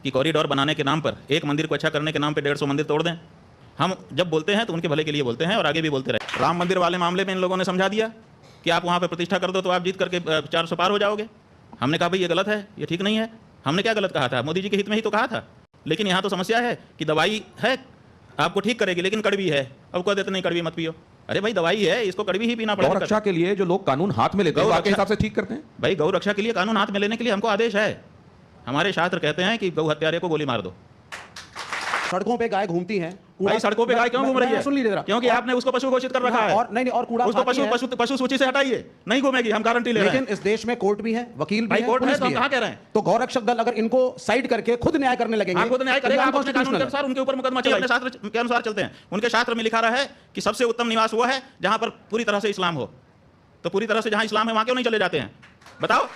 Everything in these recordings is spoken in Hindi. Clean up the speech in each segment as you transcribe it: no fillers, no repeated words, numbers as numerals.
कि कॉरिडोर बनाने के नाम पर, एक मंदिर को अच्छा करने के नाम पर 150 मंदिर तोड़ दें। हम जब बोलते हैं तो उनके भले के लिए बोलते हैं और आगे भी बोलते रहे। राम मंदिर वाले मामले में इन लोगों ने समझा दिया कि आप वहाँ पर प्रतिष्ठा कर दो तो आप जीत करके 400 पार हो जाओगे। हमने कहा भाई ये गलत है, ये ठीक नहीं है। हमने क्या गलत कहा था? मोदी जी के हित में ही तो कहा था। लेकिन यहाँ तो समस्या है कि दवाई है, आपको ठीक करेगी, लेकिन कड़वी है। अब कह देते नहीं कड़वी मत पियो। अरे भाई दवाई है, इसको कड़वी ही पीना पड़ेगा। गौ रक्षा के लिए जो लोग कानून हाथ में लेते हैं, आपके हिसाब से ठीक करते हैं? भाई गौ रक्षा के लिए कानून हाथ में लेने के लिए हमको आदेश है। हमारे शास्त्र कहते हैं कि गौ हत्यारे को गोली मार दो। सड़कों पे गाय घूमती हैं। भाई सड़कों पे गाय क्यों घूम रही है? सुन लीजिए जरा। क्योंकि आपने उसको पशु घोषित कर रखा है। और नहीं और कूड़ा उसको पशु सूची से हटाइए, नहीं घूमेगी, हम गारंटी ले रहे हैं। लेकिन इस देश में कोर्ट भी है, वकील भी है, कोर्ट है, पुलिस तो भी हम कहाँ कह रहे हैं? तो गौरक्षक दल अगर इनको साइड करके खुद न्याय करने लगेंगे, खुद न्याय करेगा, आप अपने कानून के अनुसार उनके ऊपर मुकदमा चलाइए। अपने शास्त्र के अनुसार चलते हैं। उनके शास्त्र में लिखा रहा है कि सबसे उत्तम निवास वो है जहां पर पूरी तरह से इस्लाम हो। तो पूरी तरह से जहां इस्लाम है वहां क्यों नहीं चले जाते हैं? बताओ,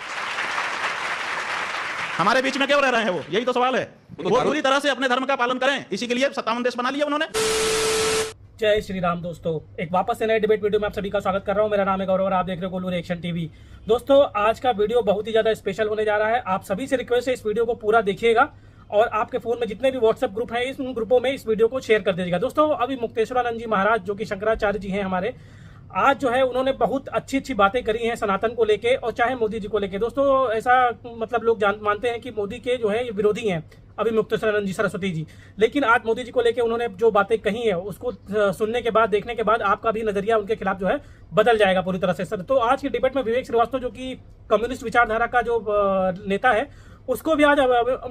हमारे बीच में क्यों रह रहे हैं वो? यही तो सवाल है। वो पूरी तरह से अपने धर्म का पालन करें, इसी के लिए 57 देश बना लिया उन्होंने। जय श्री राम दोस्तों, एक वापस से नए डिबेट वीडियो में आप सभी का स्वागत कर रहा हूं। मेरा नाम है गौरव और आप देख रहे हो गोलू रिएक्शन टीवी। दोस्तों, आज का वीडियो बहुत ही ज्यादा स्पेशल होने जा रहा है। आप सभी से रिक्वेस्ट है इस वीडियो को पूरा देखिएगा और आपके फोन में जितने भी व्हाट्सएप ग्रुप हैं, इस ग्रुपों में इस वीडियो को शेयर कर दीजिएगा। दोस्तों, अभी मुक्तेश्वरानंद जी महाराज जो कि शंकराचार्य जी हैं हमारे, आज जो है उन्होंने बहुत अच्छी अच्छी बातें करी हैं सनातन को लेके और चाहे मोदी जी को लेके। दोस्तों, ऐसा मतलब लोग मानते हैं कि मोदी के जो है ये विरोधी हैं अभी मुक्तेश्वरानंद जी, सरस्वती जी। लेकिन आज मोदी जी को लेके उन्होंने जो बातें कही है उसको सुनने के बाद, देखने के बाद आपका भी नजरिया उनके खिलाफ जो है बदल जाएगा पूरी तरह से। सर, तो आज की डिबेट में विवेक श्रीवास्तव जो कि कम्युनिस्ट विचारधारा का जो नेता है, उसको भी आज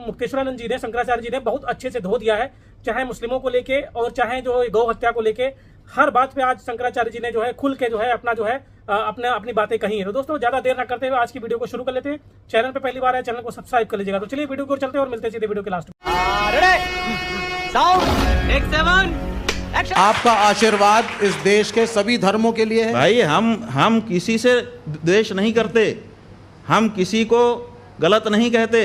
मुक्तेश्वरानंद जी ने, शंकराचार्य जी ने बहुत अच्छे से धो दिया है। चाहे मुस्लिमों को लेके और चाहे जो गौ हत्या को लेके, हर बात पे आज शंकराचार्य जी ने जो है खुल के जो है अपना जो है अपनी बातें कही है। तो दोस्तों, ज्यादा देर ना करते हुए आज की वीडियो को शुरू कर लेते हैं। चैनल पे पहली बार है, चैनल को सब्सक्राइब कर लीजिएगा। तो चलिए वीडियो को चलते हैं और मिलते हैं सीधे वीडियो के लास्ट में। आपका आशीर्वाद इस देश के सभी धर्मों के लिए है। भाई हम किसी से द्वेष नहीं करते, हम किसी को गलत नहीं कहते।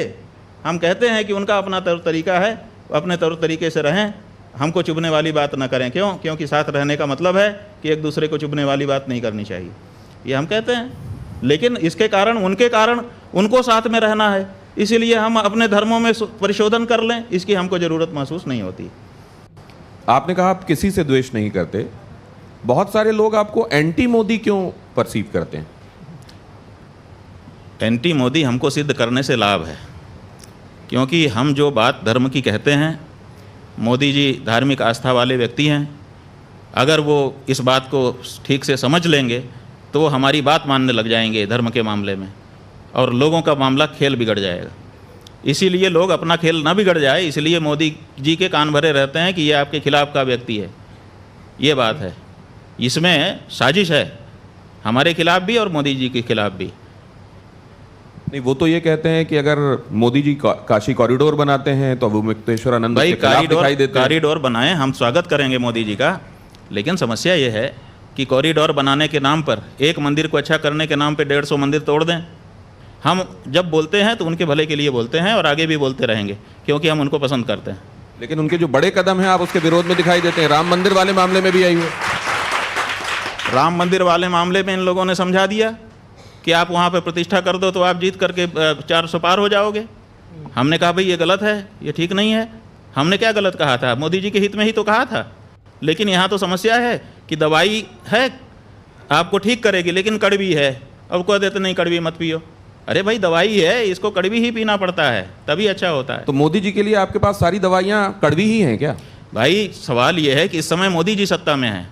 हम कहते हैं कि उनका अपना तौर तरीका है, अपने तौर तरीके से रहें, हमको चुभने वाली बात ना करें। क्यों? क्योंकि साथ रहने का मतलब है कि एक दूसरे को चुभने वाली बात नहीं करनी चाहिए, ये हम कहते हैं। लेकिन इसके कारण, उनके कारण उनको साथ में रहना है, इसीलिए हम अपने धर्मों में परिशोधन कर लें, इसकी हमको ज़रूरत महसूस नहीं होती। आपने कहा आप किसी से द्वेष नहीं करते, बहुत सारे लोग आपको एंटी मोदी क्यों परसीव करते हैं? एंटी मोदी हमको सिद्ध करने से लाभ है, क्योंकि हम जो बात धर्म की कहते हैं, मोदी जी धार्मिक आस्था वाले व्यक्ति हैं। अगर वो इस बात को ठीक से समझ लेंगे तो वो हमारी बात मानने लग जाएंगे धर्म के मामले में, और लोगों का मामला खेल बिगड़ जाएगा। इसीलिए लोग अपना खेल ना बिगड़ जाए, इसलिए मोदी जी के कान भरे रहते हैं कि ये आपके खिलाफ का व्यक्ति है। ये बात है, इसमें साजिश है हमारे खिलाफ भी और मोदी जी के खिलाफ भी। नहीं, वो तो ये कहते हैं कि अगर मोदी जी काशी कॉरिडोर बनाते हैं तो वो मुक्तेश्वरानंद के खिलाफ दिखाई देते हैं। कॉरिडोर बनाएं, हम स्वागत करेंगे मोदी जी का, लेकिन समस्या ये है कि कॉरिडोर बनाने के नाम पर, एक मंदिर को अच्छा करने के नाम पर 150 मंदिर तोड़ दें। हम जब बोलते हैं तो उनके भले के लिए बोलते हैं और आगे भी बोलते रहेंगे, क्योंकि हम उनको पसंद करते हैं। लेकिन उनके जो बड़े कदम हैं आप उसके विरोध में दिखाई देते हैं। राम मंदिर वाले मामले में भी आई हुई। राम मंदिर वाले मामले में इन लोगों ने समझा दिया कि आप वहाँ पर प्रतिष्ठा कर दो तो आप जीत करके 400 पार हो जाओगे। हमने कहा भाई ये गलत है, ये ठीक नहीं है। हमने क्या गलत कहा था? मोदी जी के हित में ही तो कहा था। लेकिन यहाँ तो समस्या है कि दवाई है, आपको ठीक करेगी, लेकिन कड़वी है। अब कह देते नहीं कड़वी मत पियो। अरे भाई दवाई है, इसको कड़वी ही पीना पड़ता है, तभी अच्छा होता है। तो मोदी जी के लिए आपके पास सारी दवाइयाँ कड़वी ही हैं क्या? भाई सवाल ये है कि इस समय मोदी जी सत्ता में हैं।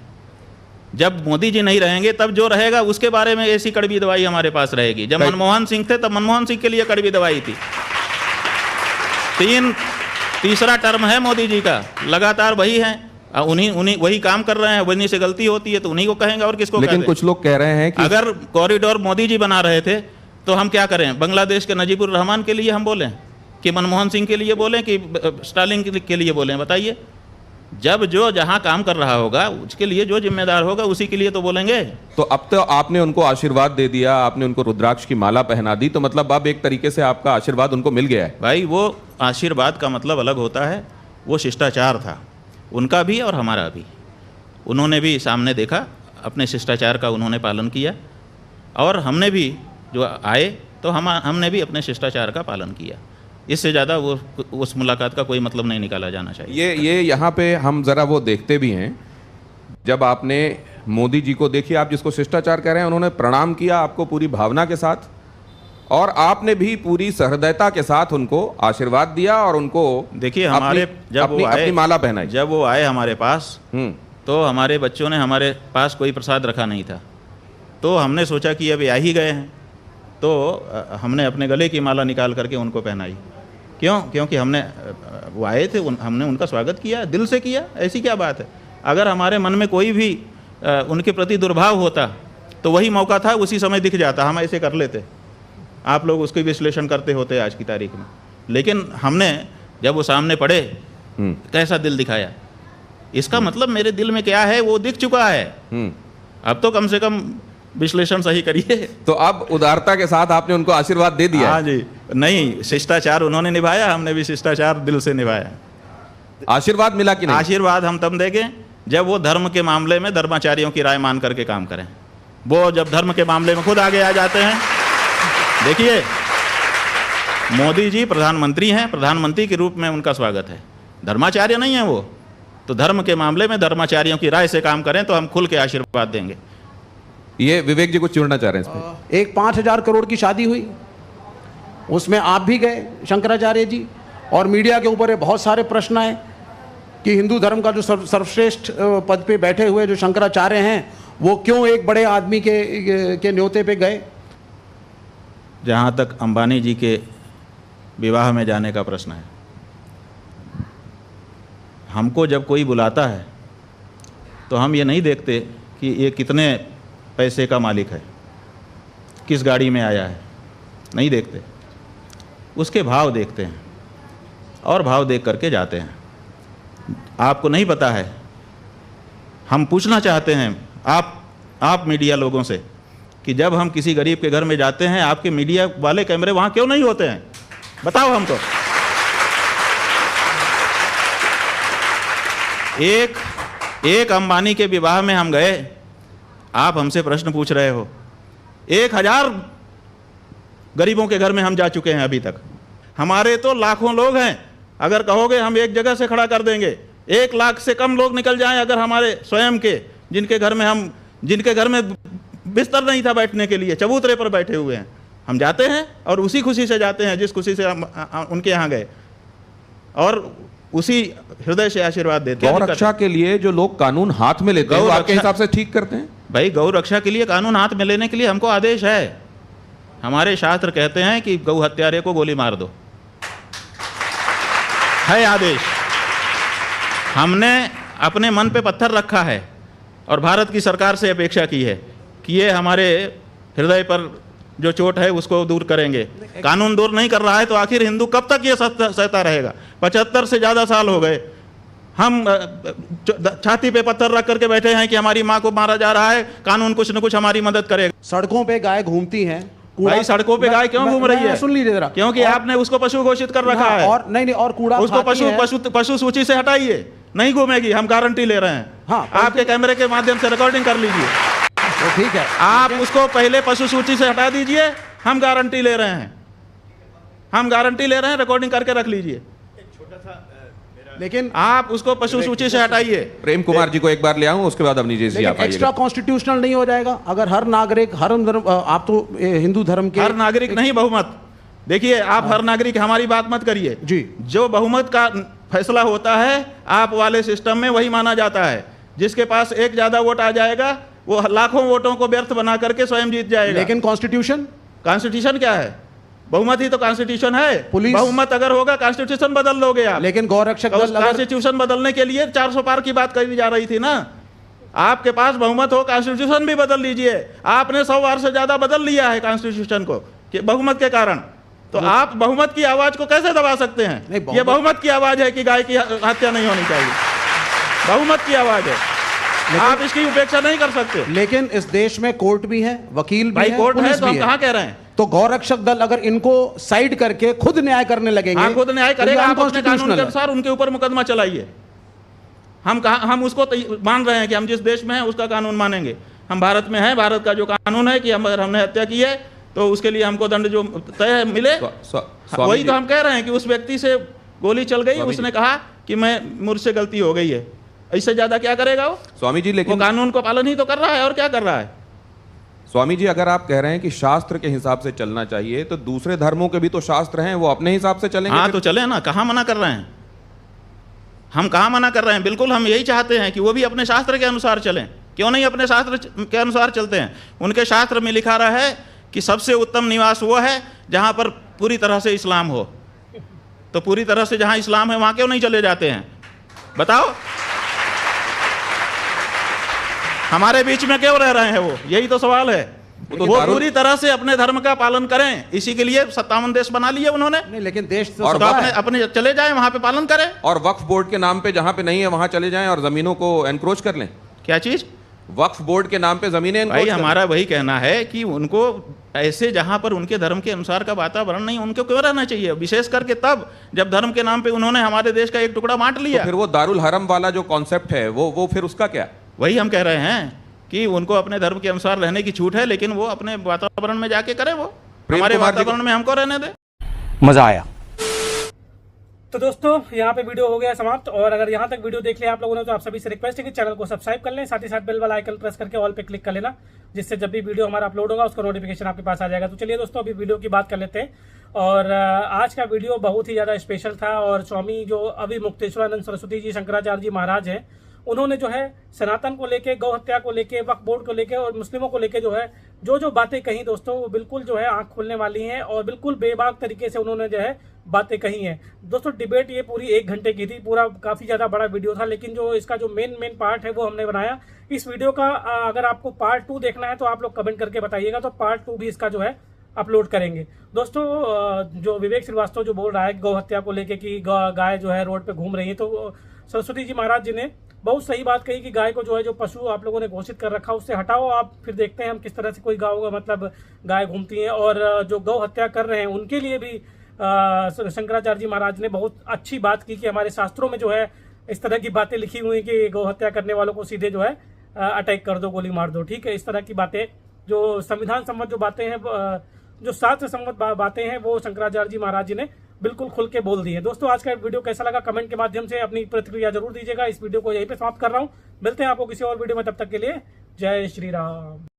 जब मोदी जी नहीं रहेंगे तब जो रहेगा उसके बारे में ऐसी कड़वी दवाई हमारे पास रहेगी। जब मनमोहन सिंह थे तब मनमोहन सिंह के लिए कड़वी दवाई थी। तीसरा टर्म है मोदी जी का, लगातार वही है, उन्हीं वही काम कर रहे हैं। वहीं से गलती होती है तो उन्हीं को कहेंगे, और किसको? लेकिन कुछ लोग कह रहे हैं कि अगर कॉरिडोर मोदी जी बना रहे थे तो हम क्या करें? बांग्लादेश के नजीबुर रहमान के लिए हम बोलें कि मनमोहन सिंह के लिए बोलें कि स्टालिन के लिए बोलें? बताइए। जब जो जहां काम कर रहा होगा उसके लिए जो जिम्मेदार होगा उसी के लिए तो बोलेंगे। तो अब तो आपने उनको आशीर्वाद दे दिया, आपने उनको रुद्राक्ष की माला पहना दी, तो मतलब अब एक तरीके से आपका आशीर्वाद उनको मिल गया है। भाई वो आशीर्वाद का मतलब अलग होता है, वो शिष्टाचार था उनका भी और हमारा भी। उन्होंने भी सामने देखा, अपने शिष्टाचार का उन्होंने पालन किया, और हमने भी जो आए तो हमने भी अपने शिष्टाचार का पालन किया। इससे ज़्यादा वो उस मुलाकात का कोई मतलब नहीं निकाला जाना चाहिए। ये यहाँ पे हम जरा वो देखते भी हैं, जब आपने मोदी जी को देखिए, आप जिसको शिष्टाचार कह रहे हैं, उन्होंने प्रणाम किया आपको पूरी भावना के साथ, और आपने भी पूरी सहृदयता के साथ उनको आशीर्वाद दिया और उनको देखिए हमारे अपनी माला पहनाई। जब वो आए हमारे पास तो हमारे बच्चों ने हमारे पास कोई प्रसाद रखा नहीं था, तो हमने सोचा कि अब आ ही गए हैं, तो हमने अपने गले की माला निकाल करके उनको पहनाई। क्योंकि वो आए थे, हमने उनका स्वागत किया, दिल से किया, ऐसी क्या बात है। अगर हमारे मन में कोई भी उनके प्रति दुर्भाव होता तो वही मौका था, उसी समय दिख जाता, हम ऐसे कर लेते, आप लोग उसकी विश्लेषण करते होते आज की तारीख में। लेकिन हमने जब वो सामने पड़े कैसा दिल दिखाया, इसका मतलब मेरे दिल में क्या है वो दिख चुका है। अब तो कम से कम विश्लेषण सही करिए। तो अब उदारता के साथ आपने उनको आशीर्वाद दे दिया। हाँ जी, नहीं, शिष्टाचार उन्होंने निभाया, हमने भी शिष्टाचार दिल से निभाया। आशीर्वाद मिला कि नहीं? आशीर्वाद हम तब देंगे जब वो धर्म के मामले में धर्माचार्यों की राय मान करके काम करें। वो जब धर्म के मामले में खुद आगे आ जाते हैं। देखिए, मोदी जी प्रधानमंत्री हैं, प्रधानमंत्री के रूप में उनका स्वागत है, धर्माचार्य नहीं है वो। तो धर्म के मामले में धर्माचार्यों की राय से काम करें तो हम खुल के आशीर्वाद देंगे। ये विवेक जी कुछ जोड़ना चाह रहे हैं इसमें? एक 5,000 करोड़ की शादी हुई, उसमें आप भी गए शंकराचार्य जी, और मीडिया के ऊपर बहुत सारे प्रश्न आए कि हिंदू धर्म का जो सर्वश्रेष्ठ पद पे बैठे हुए जो शंकराचार्य हैं वो क्यों एक बड़े आदमी के न्योते पे गए। जहाँ तक अंबानी जी के विवाह में जाने का प्रश्न है, हमको जब कोई बुलाता है तो हम ये नहीं देखते कि ये कितने पैसे का मालिक है, किस गाड़ी में आया है, नहीं देखते, उसके भाव देखते हैं और भाव देख करके जाते हैं। आपको नहीं पता है, हम पूछना चाहते हैं आप मीडिया लोगों से कि जब हम किसी गरीब के घर में जाते हैं, आपके मीडिया वाले कैमरे वहाँ क्यों नहीं होते हैं, बताओ हमको। एक अंबानी के विवाह में हम गए, आप हमसे प्रश्न पूछ रहे हो। 1000 गरीबों के घर में हम जा चुके हैं अभी तक। हमारे तो लाखों लोग हैं, अगर कहोगे हम एक जगह से खड़ा कर देंगे। 1 लाख से कम लोग निकल जाएं अगर हमारे स्वयं के, जिनके घर में बिस्तर नहीं था बैठने के लिए, चबूतरे पर बैठे हुए हैं, हम जाते हैं और उसी खुशी से जाते हैं जिस खुशी से हम उनके यहाँ गए, और उसी हृदय से आशीर्वाद देते हैं। गौ रक्षा के लिए जो लोग कानून हाथ में लेते हैं, आपके हिसाब से ठीक करते हैं? भाई, गौ रक्षा के लिए कानून हाथ में लेने के लिए हमको आदेश है। हमारे शास्त्र कहते हैं कि गौ हत्यारे को गोली मार दो, है आदेश। हमने अपने मन पे पत्थर रखा है और भारत की सरकार से अपेक्षा की है कि ये हमारे हृदय पर जो चोट है उसको दूर करेंगे। कानून दूर नहीं कर रहा है तो आखिर हिंदू कब तक ये सहता रहेगा। 75 से ज़्यादा साल हो गए, हम छाती पे पत्थर रख करके बैठे हैं कि हमारी माँ को मारा जा रहा है, कानून कुछ न कुछ हमारी मदद करेगा। सड़कों पे गाय घूमती हैं। भाई, सड़कों पे गाय क्यों घूम रही है? सुन लीजिए जरा। क्योंकि आपने उसको पशु घोषित कर रखा है। और नहीं, और कूड़ा उसको पशु सूची से हटाइए, नहीं घूमेगी, हम गारंटी ले रहे हैं। हाँ, आपके कैमरे के माध्यम से रिकॉर्डिंग कर लीजिए। तो ठीक है, आप उसको पहले पशु सूची से हटा दीजिए, हम गारंटी ले रहे हैं, रिकॉर्डिंग करके रख लीजिए। लेकिन आप उसको पशु सूची से हटाइए। प्रेम कुमार जी को एक बार ले आऊं, उसके बाद अवनीश जी आप आइएगा। एक्स्ट्रा कॉन्स्टिट्यूशनल नहीं हो जाएगा अगर हर नागरिक, आप तो हिंदू धर्म के हर नागरिक नहीं, बहुमत। देखिए, आप हर नागरिक, हमारी बात मत करिए जी। जो बहुमत का फैसला होता है आप वाले सिस्टम में वही माना जाता है। जिसके पास एक ज्यादा वोट आ जाएगा वो लाखों वोटों को व्यर्थ बना करके स्वयं जीत जाएगा। लेकिन कॉन्स्टिट्यूशन क्या है? बहुमत ही तो कॉन्स्टिट्यूशन है। पुलिस, बहुमत अगर होगा कॉन्स्टिट्यूशन बदल लोगे आप। लेकिन गौरक्षक दल, कॉन्स्टिट्यूशन बदलने के लिए 400 पार की बात करी जा रही थी ना। आपके पास बहुमत हो, कॉन्स्टिट्यूशन भी बदल लीजिए। आपने 100 बार से ज्यादा बदल लिया है कॉन्स्टिट्यूशन को बहुमत के कारण, तो आप बहुमत की आवाज को कैसे दबा सकते हैं? ये बहुमत की आवाज है कि गाय की हत्या नहीं होनी चाहिए, बहुमत की आवाज है, आप इसकी उपेक्षा नहीं कर सकते। लेकिन इस देश में कोर्ट भी है, वकील भी है, कोर्ट है, पुलिस तो भी हम है। कहाँ कह रहे हैं? तो गौरक्षक दल अगर इनको साइड करके खुद न्याय करने लगेंगे, हाँ, खुद न्याय करेगा। आप अपने कानून के है। अनुसार उनके ऊपर मुकदमा चलाइए। हम उसको मान रहे हैं कि हम जिस देश में हैं उसका कानून मानेंगे। हम भारत में हैं, भारत का जो कानून है कि अगर हमने हत्या की है तो उसके लिए हमको दंड जो तय मिले। स्वामी वही जी, तो हम कह रहे हैं कि उस व्यक्ति से गोली चल गई, स्वामी जी। उसने कहा कि मैं मुझसे गलती हो गई है, इससे ज्यादा क्या करेगा वो? स्वामी जी वो लेकिन कानून को पालन ही तो कर रहा है, और क्या कर रहा है? स्वामी जी, अगर आप कह रहे हैं कि शास्त्र के हिसाब से चलना चाहिए, तो दूसरे धर्मों के भी तो शास्त्र हैं, वो अपने हिसाब से चलेंगे। हाँ तो चले ना, कहाँ मना कर रहे हैं हम? कहाँ मना कर रहे हैं? बिल्कुल हम यही चाहते हैं कि वो भी अपने शास्त्र के अनुसार चलें। क्यों नहीं अपने शास्त्र के अनुसार चलते हैं? उनके शास्त्र में लिखा रहा है कि सबसे उत्तम निवास वो है जहाँ पर पूरी तरह से इस्लाम हो। तो पूरी तरह से जहाँ इस्लाम है वहाँ क्यों नहीं चले जाते हैं? बताओ, हमारे बीच में क्यों रह रहे हैं वो? यही तो सवाल है। तो वो दारुल- पूरी तरह से अपने धर्म का पालन करें, इसी के लिए 57 देश बना लिए उन्होंने। नहीं, लेकिन देश तो और तो सबका अपने है। अपने चले जाएं, वहां पे पालन करें। और वक्फ बोर्ड के नाम पे जहां पे नहीं है वहां चले जाएं और जमीनों को एनक्रोच कर लें। क्या चीज? वक्फ बोर्ड के नाम पे जमीनें भाई encroach कर लें। हमारा वही कहना है कि उनको ऐसे जहां पर उनके धर्म के अनुसार का वातावरण नहीं, उनको क्यों रहना चाहिए? विशेष करके तब जब धर्म के नाम पे उन्होंने हमारे देश का एक टुकड़ा बांट तो लिया। फिर वो दारुल हरम वाला जो कॉन्सेप्ट है वो फिर उसका क्या? वही हम कह रहे हैं कि उनको अपने धर्म के अनुसार रहने की छूट है, लेकिन वो अपने वातावरण में जाके करें। वो हमारे कुमार जी को- वातावरण में हमको रहने दे। मजा आया। तो दोस्तों यहाँ पे वीडियो हो गया समाप्त। और अगर यहाँ तक वीडियो देख लिया आप लोगों ने तो आप सभी से रिक्वेस्ट है कि चैनल को सब्सक्राइब कर लें, साथ ही साथ बेल वाला आइकन प्रेस करके ऑल पे क्लिक कर लेना, जिससे जब भी वीडियो हमारा अपलोड होगा उसका नोटिफिकेशन आपके पास आ जाएगा। तो चलिए दोस्तों, अभी वीडियो की बात कर लेते हैं। और आज का वीडियो बहुत ही ज़्यादा स्पेशल था। और स्वामी जो अभी मुक्तेश्वरानंद सरस्वती जी शंकराचार्य जी महाराज हैं, उन्होंने जो है सनातन को लेके, गौ हत्या को लेके, वक्फ बोर्ड को लेके और मुस्लिमों को लेके जो है जो बातें कही दोस्तों, वो बिल्कुल जो है आंख खोलने वाली हैं। और बिल्कुल बेबाक तरीके से उन्होंने जो है बातें कही हैं दोस्तों। डिबेट ये पूरी 1 घंटे की थी, पूरा काफ़ी ज़्यादा बड़ा वीडियो था, लेकिन जो इसका जो मेन पार्ट है वो हमने बनाया। इस वीडियो का अगर आपको पार्ट 2 देखना है तो आप लोग कमेंट करके बताइएगा, तो पार्ट 2 भी इसका जो है अपलोड करेंगे। दोस्तों जो विवेक श्रीवास्तव जो बोल रहा है गौ हत्या को लेके कि गाय जो है रोड पे घूम रही है, तो सरस्वती जी महाराज जी ने बहुत सही बात कही कि गाय को जो है जो पशु आप लोगों ने घोषित कर रखा उससे हटाओ आप, फिर देखते हैं हम किस तरह से कोई मतलब गाय घूमती है। और जो गौ हत्या कर रहे हैं उनके लिए भी शंकराचार्य जी महाराज ने बहुत अच्छी बात की कि हमारे शास्त्रों में जो है इस तरह की बातें लिखी हुई कि गौ हत्या करने वालों को सीधे जो है अटैक कर दो, गोली मार दो। ठीक है, इस तरह की बातें जो संविधान सम्मत जो बातें हैं, जो शास्त्र सम्मत बातें हैं, वो शंकराचार्य जी महाराज जी ने बिल्कुल खुल के बोल दी है। दोस्तों आज का वीडियो कैसा लगा कमेंट के माध्यम से अपनी प्रतिक्रिया जरूर दीजिएगा। इस वीडियो को यहीं पे समाप्त कर रहा हूँ, मिलते हैं आपको किसी और वीडियो में, तब तक के लिए जय श्री राम।